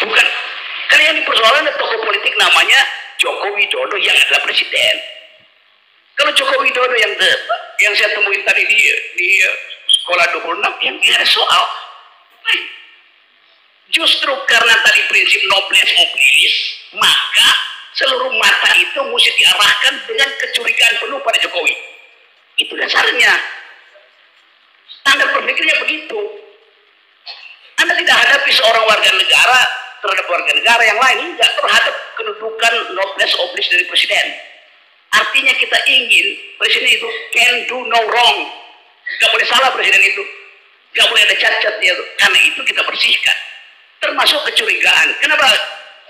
Bukan, karena yang dipersoalkan ada tokoh politik namanya Joko Widodo yang adalah presiden. Kalau Joko Widodo yang saya temuin tadi di sekolah 26 yang ada soal, justru karena tadi prinsip noblesse oblige, maka seluruh mata itu mesti diarahkan dengan kecurigaan penuh pada Jokowi. Itu dasarnya. Standar berpikirnya begitu. Anda tidak hadapi seorang warga negara terhadap warga negara yang lain, enggak, terhadap kedudukan noblesse oblige dari presiden. Artinya kita ingin presiden itu can do no wrong. Gak boleh salah presiden itu. Gak boleh ada cacat-cacat. Karena itu kita bersihkan. Termasuk kecurigaan. Kenapa?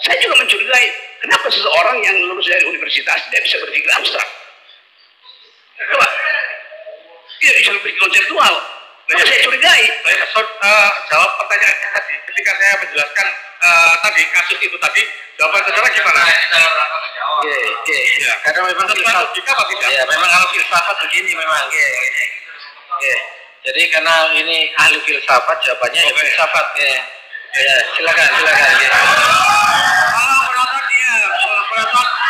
Saya juga mencurigai. Kenapa seseorang yang lulus dari universitas tidak bisa berpikir abstrak? Coba. Dia bisa berpikir konseptual. Kenapa saya curigai? Jawab pertanyaan tadi. Ketika saya menjelaskan tadi kasus itu tadi, jawaban saudara gimana? Ya. Karena memang memang kalau filsafat begini memang. Jadi karena ini ahli filsafat, jawabannya ya filsafat. Ya, silakan.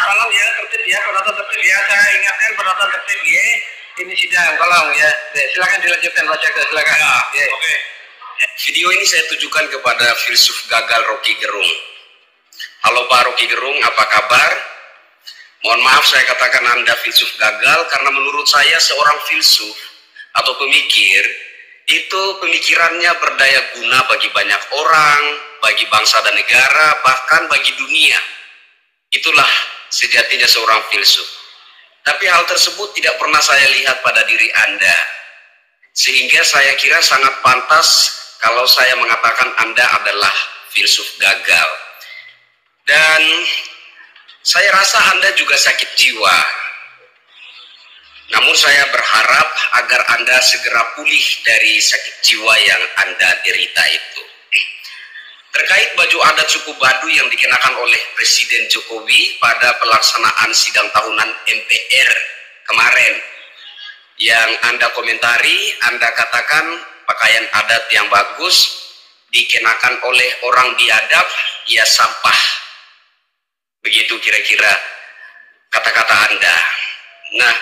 Kalau ya tertib ya, penonton tertib ya. Saya ingatkan penonton tertib ya. Ini sidang, tolong ya. Silakan dilanjutkan Pak Caksa, silakan. Oke. Video ini saya tujukan kepada filsuf gagal Rocky Gerung. Halo Pak Rocky Gerung, apa kabar? Mohon maaf saya katakan Anda filsuf gagal karena menurut saya seorang filsuf atau pemikir itu pemikirannya berdaya guna bagi banyak orang, bagi bangsa dan negara, bahkan bagi dunia. Itulah sejatinya seorang filsuf. Tapi hal tersebut tidak pernah saya lihat pada diri Anda. Sehingga saya kira sangat pantas kalau saya mengatakan Anda adalah filsuf gagal. Dan saya rasa Anda juga sakit jiwa. Namun saya berharap agar Anda segera pulih dari sakit jiwa yang Anda derita itu. Terkait baju adat suku Baduy yang dikenakan oleh Presiden Jokowi pada pelaksanaan sidang tahunan MPR kemarin, yang Anda komentari, Anda katakan pakaian adat yang bagus dikenakan oleh orang biadab, ya sampah. Begitu kira-kira kata-kata Anda. Nah,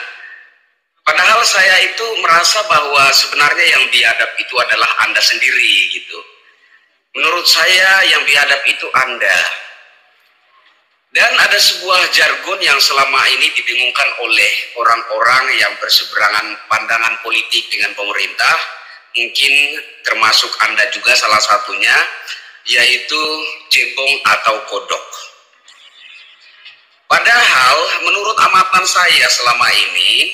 padahal saya itu merasa bahwa sebenarnya yang biadab itu adalah Anda sendiri gitu. Menurut saya yang biadab itu Anda. Dan ada sebuah jargon yang selama ini dibingungkan oleh orang-orang yang berseberangan pandangan politik dengan pemerintah, mungkin termasuk Anda juga salah satunya, yaitu cebong atau kodok. Padahal menurut amatan saya selama ini,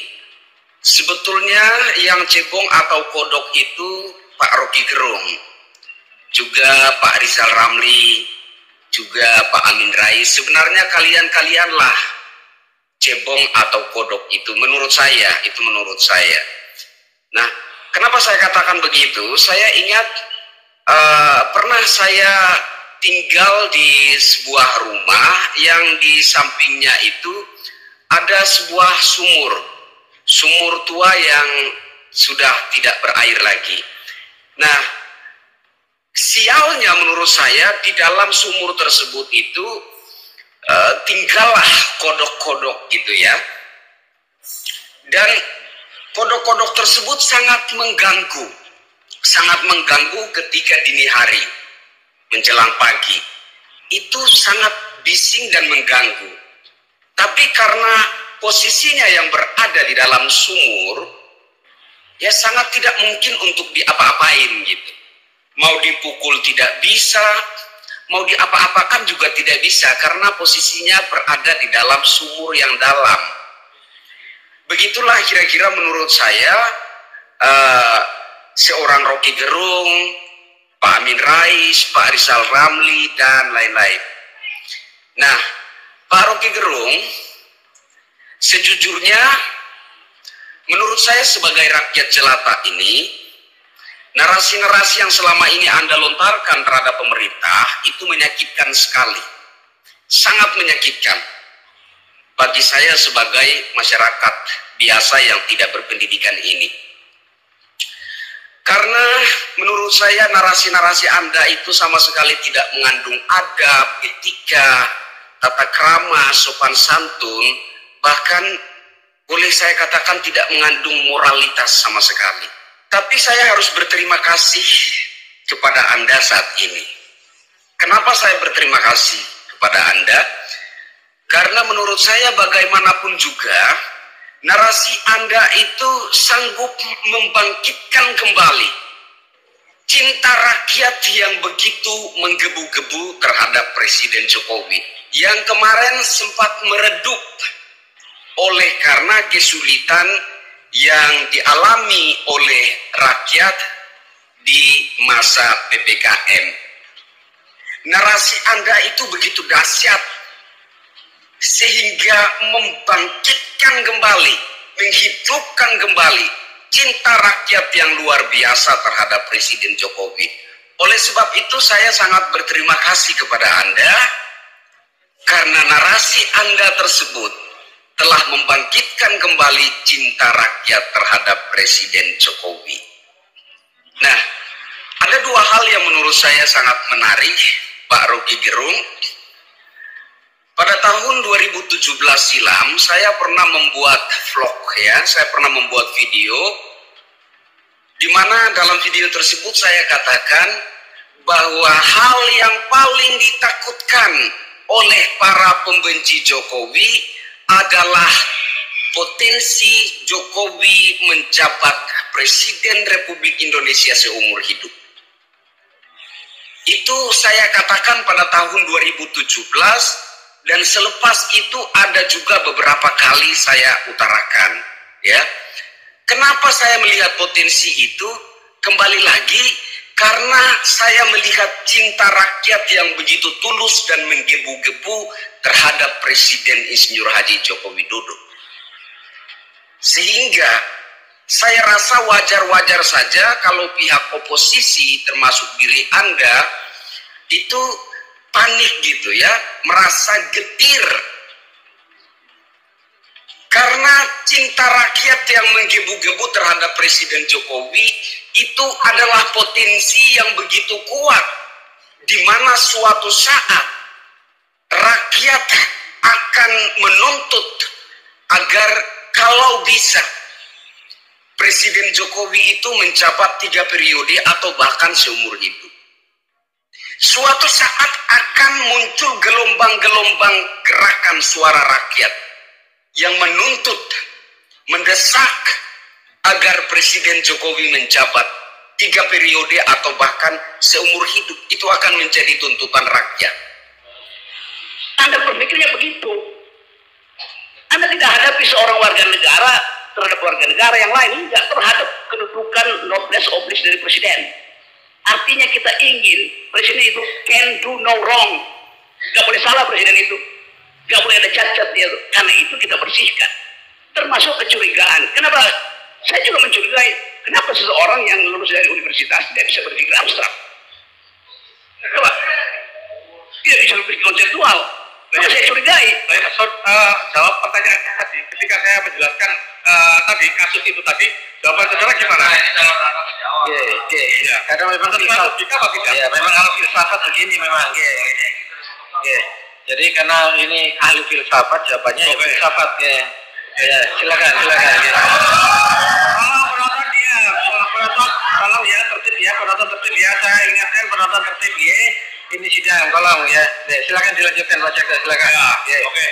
sebetulnya yang cebong atau kodok itu Pak Rocky Gerung, juga Pak Rizal Ramli, juga Pak Amin Rais. Sebenarnya kalian-kalianlah cebong atau kodok itu menurut saya, Nah, kenapa saya katakan begitu? Saya ingat pernah saya tinggal di sebuah rumah yang di sampingnya itu ada sebuah sumur tua yang sudah tidak berair lagi. Nah, sialnya menurut saya di dalam sumur tersebut itu tinggallah kodok-kodok gitu ya. Dan kodok-kodok tersebut sangat mengganggu ketika dini hari menjelang pagi. Itu sangat bising dan mengganggu. Tapi karena posisinya yang berada di dalam sumur, ya sangat tidak mungkin untuk diapa-apain gitu. Mau dipukul tidak bisa, mau diapa-apakan juga tidak bisa karena posisinya berada di dalam sumur yang dalam. Begitulah kira-kira menurut saya seorang Rocky Gerung, Pak Amin Rais, Pak Rizal Ramli, dan lain-lain. Nah, Pak Rocky Gerung, sejujurnya menurut saya sebagai rakyat jelata ini, narasi-narasi yang selama ini Anda lontarkan terhadap pemerintah itu menyakitkan sekali. Sangat menyakitkan bagi saya sebagai masyarakat biasa yang tidak berpendidikan ini. Karena menurut saya narasi-narasi Anda itu sama sekali tidak mengandung adab, etika, tata krama, sopan santun, bahkan boleh saya katakan tidak mengandung moralitas sama sekali. Tapi saya harus berterima kasih kepada Anda saat ini. Kenapa saya berterima kasih kepada Anda? Karena menurut saya bagaimanapun juga narasi Anda itu sanggup membangkitkan kembali cinta rakyat yang begitu menggebu-gebu terhadap Presiden Jokowi yang kemarin sempat meredup oleh karena kesulitan yang dialami oleh rakyat di masa PPKM. Narasi Anda itu begitu dahsyat sehingga membangkitkan kembali, menghidupkan kembali cinta rakyat yang luar biasa terhadap Presiden Jokowi. Oleh sebab itu saya sangat berterima kasih kepada Anda karena narasi Anda tersebut telah membangkitkan kembali cinta rakyat terhadap Presiden Jokowi. Nah, ada dua hal yang menurut saya sangat menarik, Pak Rocky Gerung. Pada tahun 2017 silam, saya pernah membuat vlog ya, saya pernah membuat video, di mana dalam video tersebut saya katakan bahwa hal yang paling ditakutkan oleh para pembenci Jokowi adalah potensi Jokowi menjabat Presiden Republik Indonesia seumur hidup. Itu saya katakan pada tahun 2017. Dan selepas itu ada juga beberapa kali saya utarakan, ya. Kenapa saya melihat potensi itu? Kembali lagi, karena saya melihat cinta rakyat yang begitu tulus dan menggebu-gebu terhadap Presiden Insinyur Haji Joko Widodo. Sehingga saya rasa wajar-wajar saja kalau pihak oposisi, termasuk diri Anda, itu panik gitu ya, merasa getir karena cinta rakyat yang menggebu-gebu terhadap Presiden Jokowi itu adalah potensi yang begitu kuat, di mana suatu saat rakyat akan menuntut agar kalau bisa Presiden Jokowi itu menjabat 3 periode atau bahkan seumur hidup. Suatu saat akan muncul gelombang-gelombang gerakan suara rakyat yang menuntut, mendesak agar Presiden Jokowi menjabat 3 periode atau bahkan seumur hidup. Itu akan menjadi tuntutan rakyat. Anda berpikirnya begitu. Anda tidak hadapi seorang warga negara terhadap warga negara yang lain, tidak terhadap kedudukan noblesse oblige dari Presiden. Artinya kita ingin Presiden itu can do no wrong. Gak boleh salah Presiden itu. Gak boleh ada cacat dia. Karena itu kita bersihkan. Termasuk kecurigaan. Kenapa? Saya juga mencurigai. Kenapa seseorang yang lulus dari universitas tidak bisa berpikir abstrak? Kenapa? Tidak bisa berpikir konseptual. Kenapa saya curigai? Jawab pertanyaan tadi. Ketika saya menjelaskan tadi kasus itu tadi, jawaban saudara gimana? Ya. Karena memang memang kalau filsafat begini memang. Jadi karena ini ahli filsafat, jawabannya ya filsafat ya. Ya, silakan. Tolong ya tertib ya, penonton tertib ya. Saya ingatkan penonton tertib ya. Ini sidang, tolong ya. Silakan dilanjutkan Pak Cakra, silakan. Ya, oke.